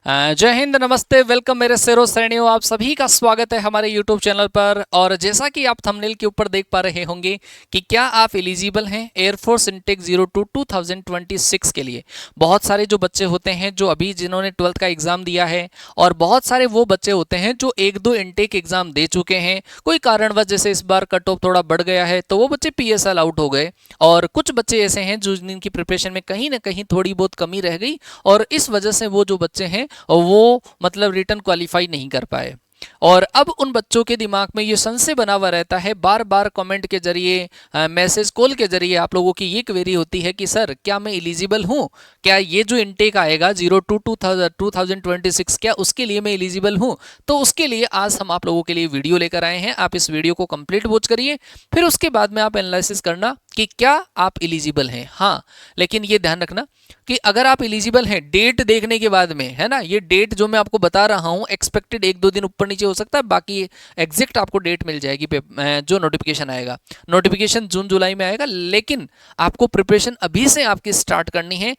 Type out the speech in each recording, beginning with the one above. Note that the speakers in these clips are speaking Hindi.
जय हिंद, नमस्ते, वेलकम मेरे शेरों श्रेणियों। आप सभी का स्वागत है हमारे YouTube चैनल पर। और जैसा कि आप थंबनेल के ऊपर देख पा रहे होंगे कि क्या आप एलिजिबल हैं एयरफोर्स इनटेक 02 2026 के लिए। बहुत सारे जो बच्चे होते हैं जो अभी जिन्होंने 12th का एग्जाम दिया है, और बहुत सारे वो बच्चे होते हैं जो एक दो इनटेक एग्जाम दे चुके हैं, कोई कारणवश जैसे इस बार कट ऑफ थोड़ा बढ़ गया है तो वो बच्चे PSL आउट हो गए। और कुछ बच्चे ऐसे हैं जो जिनकी प्रिपरेशन में कहीं ना कहीं थोड़ी बहुत कमी रह गई, और इस वजह से वो जो बच्चे हैं वो मतलब रिटर्न क्वालिफाई नहीं कर पाए। और अब उन बच्चों के दिमाग में ये संशय बना हुआ रहता है, बार बार कमेंट के जरिए, मैसेज कॉल के जरिए आप लोगों की ये क्वेरी होती है कि सर क्या मैं एलिजिबल हूँ, क्या ये जो इनटेक आएगा 02 2026 क्या उसके लिए मैं एलिजिबल हूँ। तो उसके लिए आज हम आप लोगों के लिए वीडियो लेकर आए हैं। आप इस वीडियो को कंप्लीट वॉच करिए, फिर उसके बाद में आप एनालिसिस करना कि क्या आप एलिजिबल हैं। हाँ, लेकिन ये ध्यान रखना कि अगर आप एलिजिबल हैं डेट देखने के बाद में, है ना, ये डेट जो मैं आपको बता रहा हूँ एक्सपेक्टेड एक दो दिन ऊपर नीचे हो सकता है, बाकी एग्जैक्ट आपको डेट मिल जाएगी जो नोटिफिकेशन आएगा। नोटिफिकेशन जून जुलाई में आएगा, लेकिन आपको प्रिपरेशन अभी से आपकी स्टार्ट करनी है।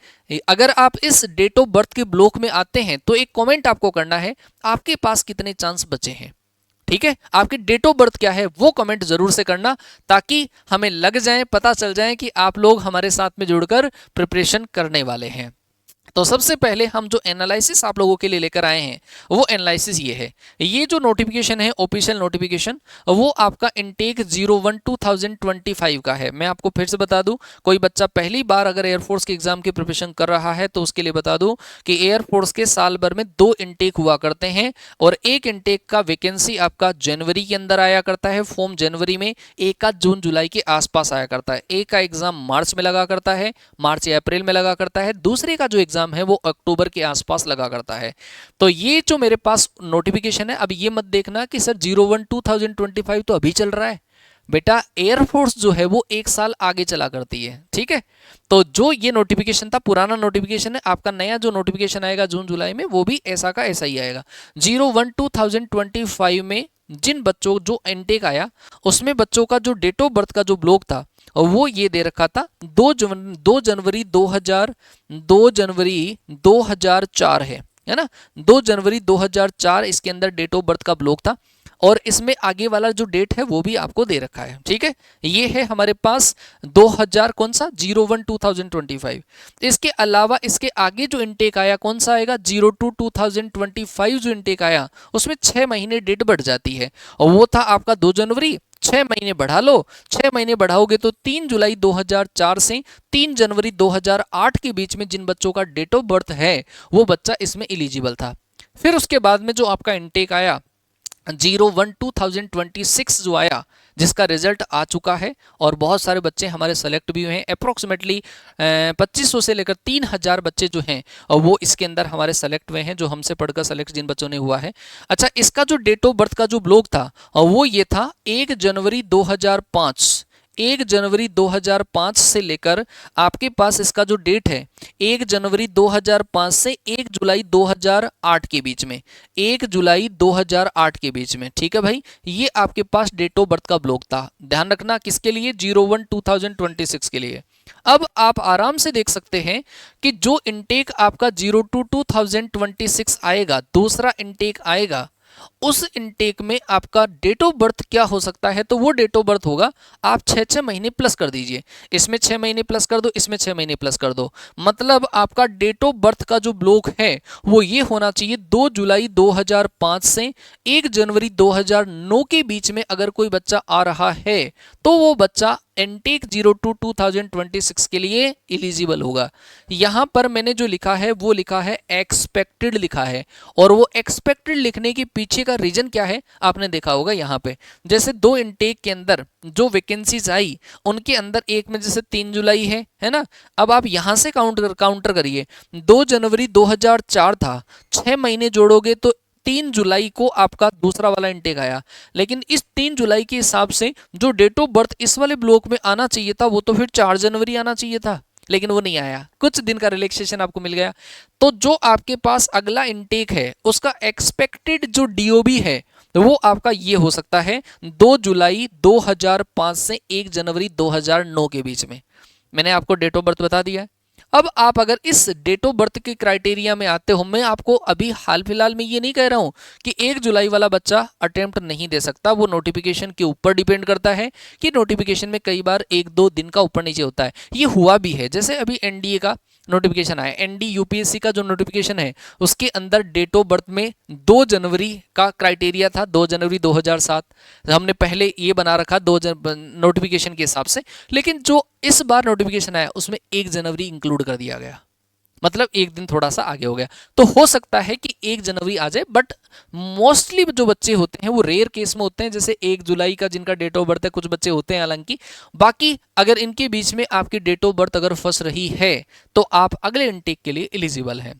अगर आप इस डेट ऑफ बर्थ के ब्लॉक में आते हैं तो एक कमेंट आपको करना है, आपके पास कितने चांस बचे हैं। ठीक है, आपकी डेट ऑफ बर्थ क्या है वो कमेंट जरूर से करना, ताकि हमें लग जाए, पता चल जाए कि आप लोग हमारे साथ में जुड़कर प्रिपरेशन करने वाले हैं। तो सबसे पहले हम जो एनालिसिस आप लोगों के लिए लेकर आए हैं वो एनालिसिस ये है। ये जो नोटिफिकेशन है ऑफिशियल नोटिफिकेशन, वो आपका इनटेक 01 2025 का है। मैं आपको फिर से बता दूं, कोई बच्चा पहली बार अगर एयरफोर्स के एग्जाम की प्रिपरेशन कर रहा है तो उसके लिए बता दूं कि एयरफोर्स के साल भर में 2 इनटेक हुआ करते हैं, और एक इनटेक का वैकेंसी आपका जनवरी के अंदर आया करता है, फॉर्म जनवरी में, एक का जून जुलाई के आसपास आया करता है, एक का एग्जाम मार्च में लगा करता है, मार्च या अप्रैल में लगा करता है, दूसरे का जो एग्जाम है वो अक्टूबर के आसपास लगा करता है। तो ये जो मेरे पास नोटिफिकेशन है, अब ये मत देखना कि सर 01 2025 तो अभी चल रहा है। बेटा एयरफोर्स जो है वो एक साल आगे चला करती है, ठीक है। तो जो ये नोटिफिकेशन था पुराना नोटिफिकेशन है, आपका नया जो नोटिफिकेशन आएगा जून जुलाई में वो भी ऐसा का ऐसा ही आएगा। 01 2025 में जिन बच्चों जो इनटेक आया उसमें बच्चों का जो डेट ऑफ बर्थ का जो ब्लॉक था वो ये दे रखा था 2 जनवरी 2004 है ना। 2 जनवरी 2004 इसके अंदर डेट ऑफ बर्थ का ब्लॉक था, और इसमें आगे वाला जो डेट है वो भी आपको दे रखा है, ठीक है। ये है हमारे पास 2000 कौन सा 01 2025। इसके अलावा इसके आगे जो इनटेक आया कौन सा आएगा 02 2025 जो इनटेक आया उसमें 6 महीने डेट बढ़ जाती है, और वो था आपका 2 जनवरी। 6 महीने बढ़ा लो, 6 महीने बढ़ाओगे तो 3 जुलाई 2004 से 3 जनवरी 2008 के बीच में जिन बच्चों का डेट ऑफ बर्थ है वो बच्चा इसमें एलिजिबल था। फिर उसके बाद में जो आपका इनटेक आया 01 2026 जो आया, जिसका रिजल्ट आ चुका है, और बहुत सारे बच्चे हमारे सेलेक्ट भी हुए हैं। अप्रोक्सीमेटली 2500 से लेकर 3000 बच्चे जो हैं वो इसके अंदर हमारे सेलेक्ट हुए हैं, जो हमसे पढ़कर सेलेक्ट जिन बच्चों ने हुआ है। अच्छा, इसका जो डेट ऑफ बर्थ का जो ब्लॉक था वो ये था 1 जनवरी 2005। 1 जनवरी 2005 से लेकर आपके पास इसका जो डेट है 1 जनवरी 2005 से 1 जुलाई 2008 के बीच में, 1 जुलाई 2008 के बीच में, ठीक है भाई। ये आपके पास डेट ऑफ बर्थ का ब्लॉक था, ध्यान रखना किसके लिए 01 2026 के लिए। अब आप आराम से देख सकते हैं कि जो इनटेक आपका 02 2026 आएगा, दूसरा इनटेक आएगा, उस इनटेक में आपका डेट ऑफ बर्थ क्या हो सकता है, तो वो डेट ऑफ बर्थ होगा, आप 6 महीने प्लस कर दीजिए, इसमें 6 महीने प्लस कर दो, इसमें 6 महीने प्लस कर दो, मतलब आपका डेट ऑफ बर्थ का जो ब्लॉक है वो ये होना चाहिए 2 जुलाई 2005 से 1 जनवरी 2009 के बीच में। अगर कोई बच्चा आ रहा है तो वो बच्चा इनटेक 02 2026 के लिए एलिजिबल होगा। यहां पर मैंने जो लिखा है वो लिखा है एक्सपेक्टेड लिखा है, और वो एक्सपेक्टेड लिखने के पीछे का रीजन क्या है आपने देखा होगा। यहाँ पे जैसे 2 इनटेक के अंदर जो वैकेंसीज आई उनके अंदर एक में जैसे 3 जुलाई है ना। अब आप यहां से काउंटर करिए, 2 जनवरी 2004 था, 6 महीने जोड़ोगे तो 3 जुलाई को आपका दूसरा वाला इनटेक आया, लेकिन इस 3 जुलाई के हिसाब से जो डेट ऑफ बर्थ इस वाले ब्लॉक में आना चाहिए था वो तो फिर 4 जनवरी आना चाहिए था, लेकिन वो नहीं आया, कुछ दिन का रिलैक्सेशन आपको मिल गया। तो जो आपके पास अगला इनटेक है उसका एक्सपेक्टेड जो डीओबी है वो आपका ये हो सकता है 2 जुलाई 2005 से 1 जनवरी 2009 के बीच में। मैंने आपको डेट ऑफ बर्थ बता दिया है। अब आप अगर इस डेट ऑफ बर्थ के क्राइटेरिया में आते हो, मैं आपको अभी हाल फिलहाल में ये नहीं कह रहा हूं कि 1 जुलाई वाला बच्चा अटेम्प्ट नहीं दे सकता, वो नोटिफिकेशन के ऊपर डिपेंड करता है कि नोटिफिकेशन में कई बार 1-2 दिन का ऊपर नीचे होता है। ये हुआ भी है, जैसे अभी एनडीए का नोटिफिकेशन आया, एनडी यूपीएससी का जो नोटिफिकेशन है उसके अंदर डेट ऑफ बर्थ में 2 जनवरी का क्राइटेरिया था, 2 जनवरी 2007। हमने पहले ये बना रखा नोटिफिकेशन के हिसाब से, लेकिन जो इस बार नोटिफिकेशन आया उसमें 1 जनवरी इंक्लूड कर दिया गया, मतलब एक दिन थोड़ा सा आगे हो गया। तो हो सकता है कि 1 जनवरी आ जाए, बट मोस्टली जो बच्चे होते हैं वो रेयर केस में होते हैं, जैसे 1 जुलाई का जिनका डेट ऑफ बर्थ है, कुछ बच्चे होते हैं हालांकि। बाकी अगर इनके बीच में आपकी डेट ऑफ बर्थ अगर फंस रही है तो आप अगले इनटेक के लिए एलिजिबल हैं।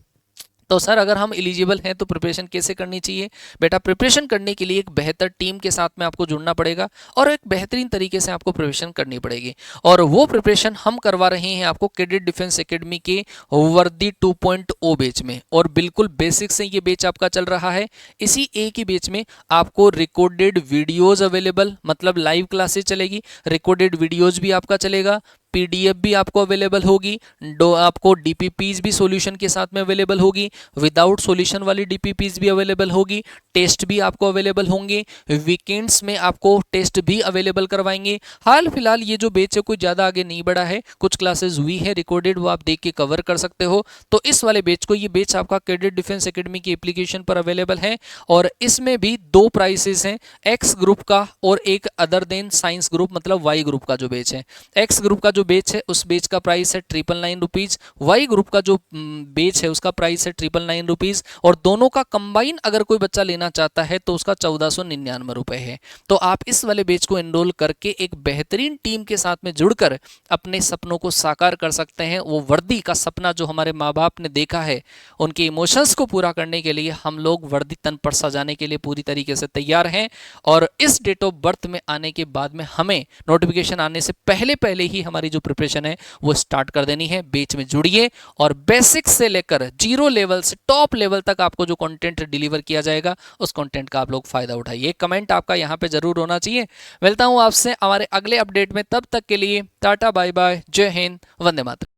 तो सर अगर हम एलिजिबल हैं तो प्रिपरेशन कैसे करनी चाहिए? बेटा प्रिपरेशन करने के लिए एक बेहतर टीम के साथ में आपको जुड़ना पड़ेगा और एक बेहतरीन तरीके से आपको प्रिपरेशन करनी पड़ेगी, और वो प्रिपरेशन हम करवा रहे हैं आपको कैडेट डिफेंस एकेडमी के वर्दी 2.0 बैच में, और बिल्कुल बेसिक से ये बैच आपका चल रहा है। इसी एक ही बैच में आपको रिकॉर्डेड वीडियोज अवेलेबल, मतलब लाइव क्लासेस चलेगी, रिकॉर्डेड वीडियोज भी आपका चलेगा, पीडीएफ भी आपको अवेलेबल होगी, आपको डीपीपीज भी सॉल्यूशन के साथ में अवेलेबल होगी, विदाउट सॉल्यूशन वाली डीपीपीज भी अवेलेबल होगी, टेस्ट भी आपको अवेलेबल होंगे, वीकेंड्स में आपको टेस्ट भी अवेलेबल करवाएंगे। हाल फिलहाल ये जो बैच है कोई ज़्यादा आगे नहीं बढ़ा है, कुछ क्लासेस हुई है रिकॉर्डेड, वो आप देख के कवर कर सकते हो। तो इस वाले बैच को, ये बैच आपका कैडेट डिफेंस एकेडमी की एप्लीकेशन पर अवेलेबल है, और इसमें भी 2 प्राइसेस हैं, एक्स ग्रुप का और एक अदर देन साइंस ग्रुप मतलब वाई ग्रुप का जो बैच है। एक्स ग्रुप का जो बैच है उस बैच का प्राइस है 999 रुपीज, वाई ग्रुप का जो बैच है उसका प्राइस है 999 रुपीज, और दोनों का कंबाइन अगर कोई बच्चा लेना चाहता है तो उसका 1499 रुपए है। तो आप इस वाले बैच को एनरोल करके एक बेहतरीन टीम के साथ में जुड़कर अपने सपनों को साकार कर सकते हैं। वो वर्दी का सपना जो हमारे माँ बाप ने देखा है, उनके इमोशंस को पूरा करने के लिए हम लोग वर्दी तन पर सजाने के लिए पूरी तरीके से तैयार हैं, और इस डेट ऑफ बर्थ में आने के बाद में हमें नोटिफिकेशन आने से पहले पहले ही हमारी जो प्रिपरेशन है वो स्टार्ट कर देनी है। बैच में जुड़िए और बेसिक से लेकर 0 लेवल से टॉप लेवल तक आपको जो कंटेंट डिलीवर किया जाएगा उस कंटेंट का आप लोग फायदा उठाइए। एक कमेंट आपका यहाँ पे जरूर होना चाहिए। मिलता हूँ आपसे हमारे अगले अपडेट में, तब तक के लिए टाटा बाय बाय, जय हिंद, वंदे मातरम।